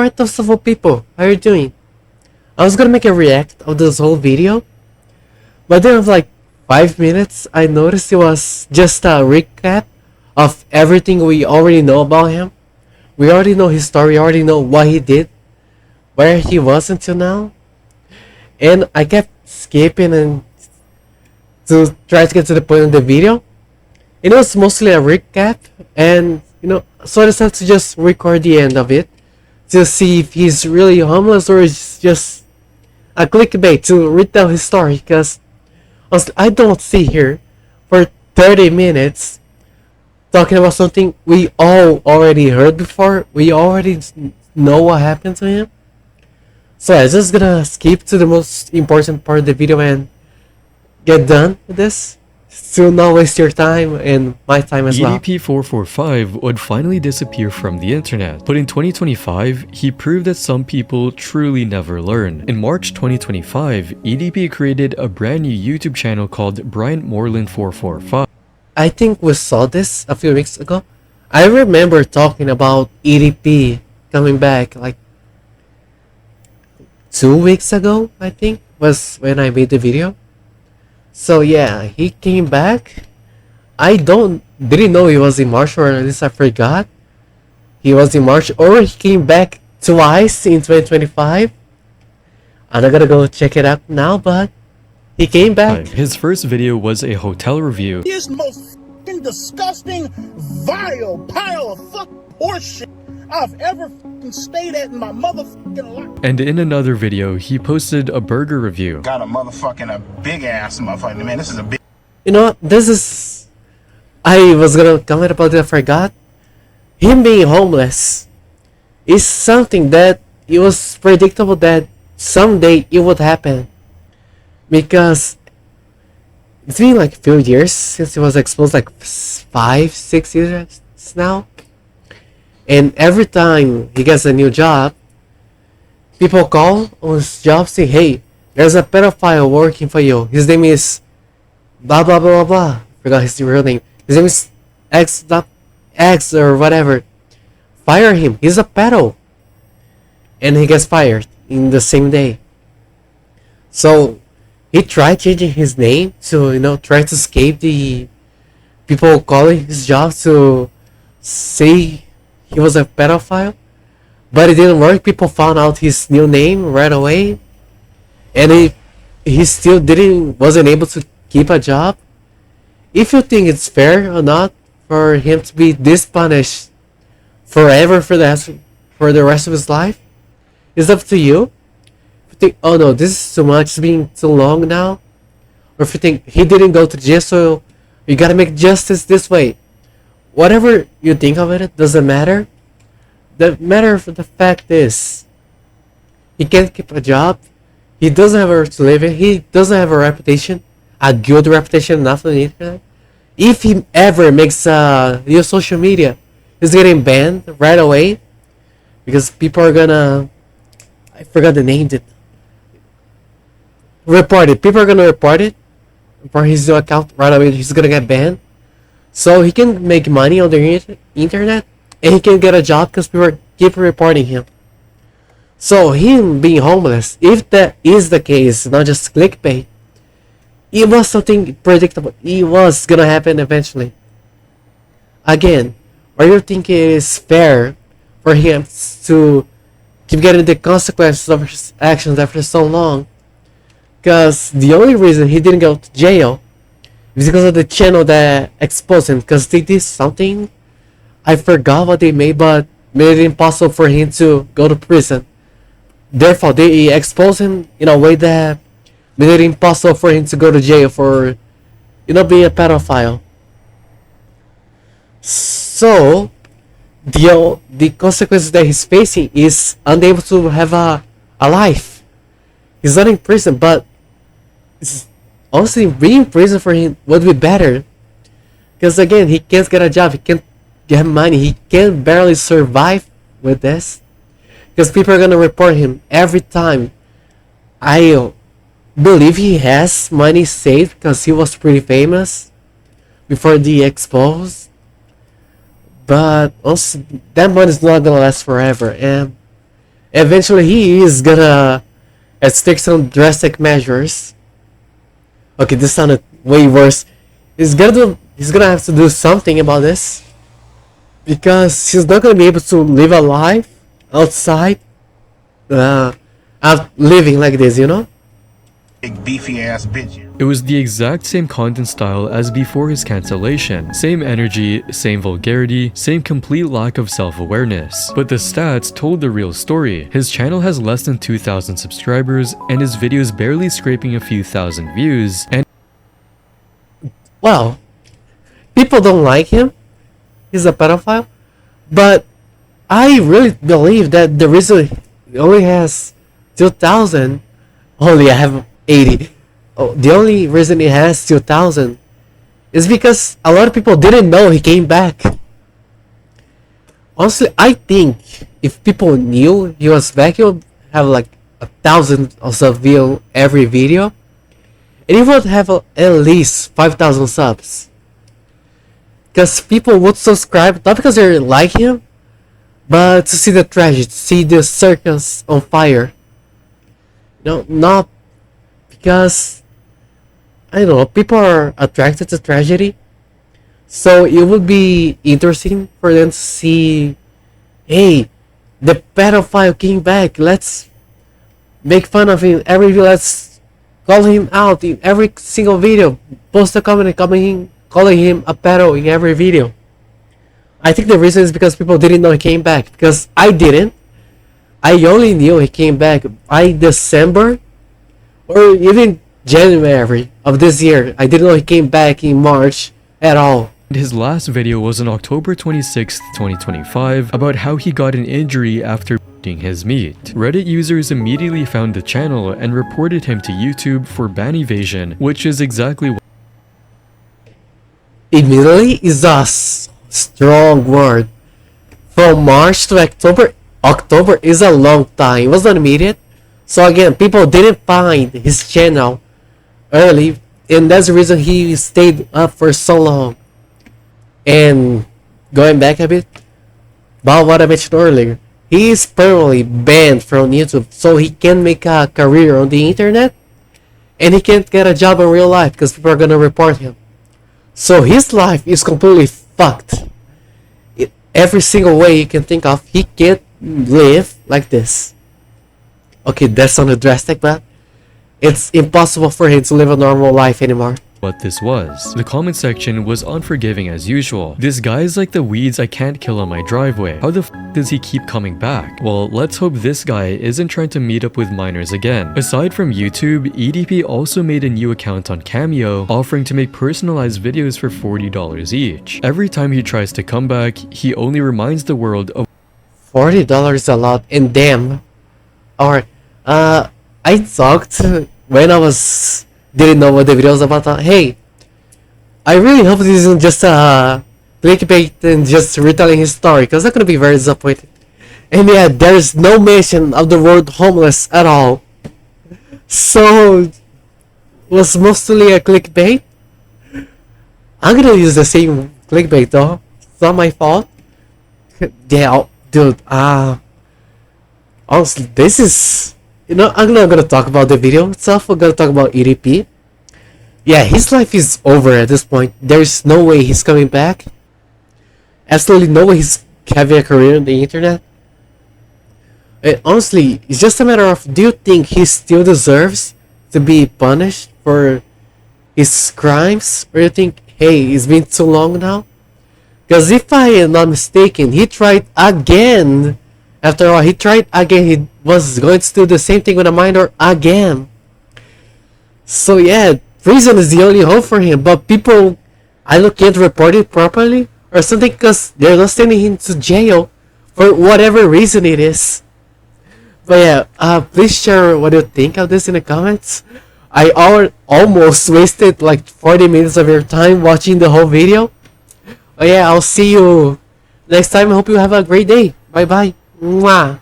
Alright, those of people, how are you doing? I was gonna make a react of this whole video, but then of like 5 minutes, I noticed it was just a recap of everything we already know about him. We already know his story, already know what he did, where he was until now. And I kept skipping and to try to get to the point of the video. And it was mostly a recap, and so I decided to just record the end of it to see if he's really homeless or is just a clickbait to retell his story. Because honestly, I don't see here for 30 minutes talking about something we all already heard before. We already know what happened to him. So I'm just gonna skip to the most important part of the video and get done with this to not waste your time and my time as well. EDP445 would finally disappear from the internet, but in 2025, he proved that some people truly never learn. In March 2025, EDP created a brand new YouTube channel called Bryant445. I think we saw this a few weeks ago. I remember talking about EDP coming back like 2 weeks ago, I think, was when I made the video. So yeah, he came back. I didn't know he was in March, or at least I forgot he was in March, or he came back twice in 2025. I'm not gonna go check it out now, but he came back. His first video was a hotel review. This most fucking disgusting, vile pile of fuck horseshit I've ever fucking stayed at in my motherfucking life. And in another video, he posted a burger review. Got a big ass motherfucking man. This is a big. You know what? This is. I was gonna comment about it, I forgot. Him being homeless is something that it was predictable that someday it would happen. Because it's been like a few years since he was exposed, like 5-6 years now. And every time he gets a new job, people call on his job saying, hey, there's a pedophile working for you. His name is blah blah blah blah blah. Forgot his real name. His name is X or whatever. Fire him. He's a pedo. And he gets fired in the same day. So he tried changing his name to try to escape the people calling his job to say he was a pedophile, but it didn't work. People found out his new name right away, and he still wasn't able to keep a job. If you think it's fair or not for him to be this punished forever for the rest of his life, it's up to you. If you think, oh no, this is too much, it's being too long now, or if you think he didn't go to jail, so you gotta make justice this way. Whatever you think of it doesn't matter. The matter of the fact is, he can't keep a job. He doesn't have a to live in. He doesn't have a reputation, a good reputation enough on the internet. If he ever makes new social media, he's getting banned right away because people are gonna. I forgot the name. Report it. People are gonna report it for his new account right away. He's gonna get banned. So he can make money on the internet, and he can get a job because people keep reporting him. So him being homeless, if that is the case, not just clickbait, it was something predictable. It was gonna happen eventually. Again, are you thinking it is fair for him to keep getting the consequences of his actions after so long? Because the only reason he didn't go to jail is because of the channel that exposed him. Because they did something, I forgot what they made, but made it impossible for him to go to prison. Therefore, they exposed him in a way that made it impossible for him to go to jail for, being a pedophile. So, the consequences that he's facing is unable to have a life. He's not in prison, but honestly, being in prison for him would be better. Because again, he can't get a job, he can't get money, he can barely survive with this. Because people are gonna report him every time. I believe he has money saved because he was pretty famous before the expose. But also, that money is not gonna last forever. And Eventually, he is gonna take some drastic measures. Okay, this sounded way worse. He's gonna have to do something about this because he's not gonna be able to live a life outside, out living like this, you know. Big beefy ass bitch. It was the exact same content style as before his cancellation. Same energy, same vulgarity, same complete lack of self-awareness. But the stats told the real story. His channel has less than 2,000 subscribers and his videos barely scraping a few thousand views, and Well, people don't like him. He's a pedophile. But I really believe that the reason he only has 2,000, only I have 80. Oh, the only reason he has 2,000 is because a lot of people didn't know he came back. Honestly, I think if people knew he was back, he would have like 1,000 or so view every video. And he would have at least 5,000 subs. Because people would subscribe, not because they like him, but to see the tragedy, to see the circus on fire. No, not because, I don't know, people are attracted to tragedy. So it would be interesting for them to see, hey, the pedophile came back, let's make fun of him every video, let's call him out in every single video, post a comment calling him a pedo in every video. I think the reason is because people didn't know he came back, because I didn't. I only knew he came back by December or even January of this year. I didn't know he came back in March at all. his last video was on October 26, 2025, about how he got an injury after eating his meat. Reddit users immediately found the channel and reported him to YouTube for ban evasion, which is exactly what Immediately is a strong word. From March to October is a long time. It was not immediate. So again, people didn't find his channel early, and that's the reason he stayed up for so long. And going back a bit about what I mentioned earlier, he is permanently banned from YouTube, so he can make a career on the internet, and he can't get a job in real life because people are gonna report him. So his life is completely fucked. Every single way you can think of, he can't live like this. Okay, that sounded drastic, but it's impossible for him to live a normal life anymore. this was. The comment section was unforgiving as usual. This guy's like the weeds I can't kill on my driveway. How the f does he keep coming back? Well, let's hope this guy isn't trying to meet up with minors again. Aside from YouTube, EDP also made a new account on Cameo, offering to make personalized videos for $40 each. Every time he tries to come back, he only reminds the world of $40 a lot, and damn. Alright, I talked when I didn't know what the video was about. Hey, I really hope this isn't just a clickbait and just retelling his story, because I'm gonna be very disappointed. And yeah, there's no mention of the word homeless at all. So, it was mostly a clickbait. I'm gonna use the same clickbait though. It's not my fault. Yeah, dude, honestly, this is... You know, I'm not gonna talk about the video itself. We're gonna talk about EDP. Yeah, his life is over at this point. There's no way he's coming back. Absolutely no way he's having a career on the internet. And honestly, it's just a matter of, do you think he still deserves to be punished for his crimes? Or you think, hey, it's been too long now? Because if I am not mistaken, he tried again. After all, he tried again. He was going to do the same thing with a minor again. So yeah, prison is the only hope for him. But people, either can't report it properly or something, because they're not sending him to jail for whatever reason it is. But yeah, please share what you think of this in the comments. I almost wasted like 40 minutes of your time watching the whole video. But yeah, I'll see you next time. I hope you have a great day. Bye bye. Mwah.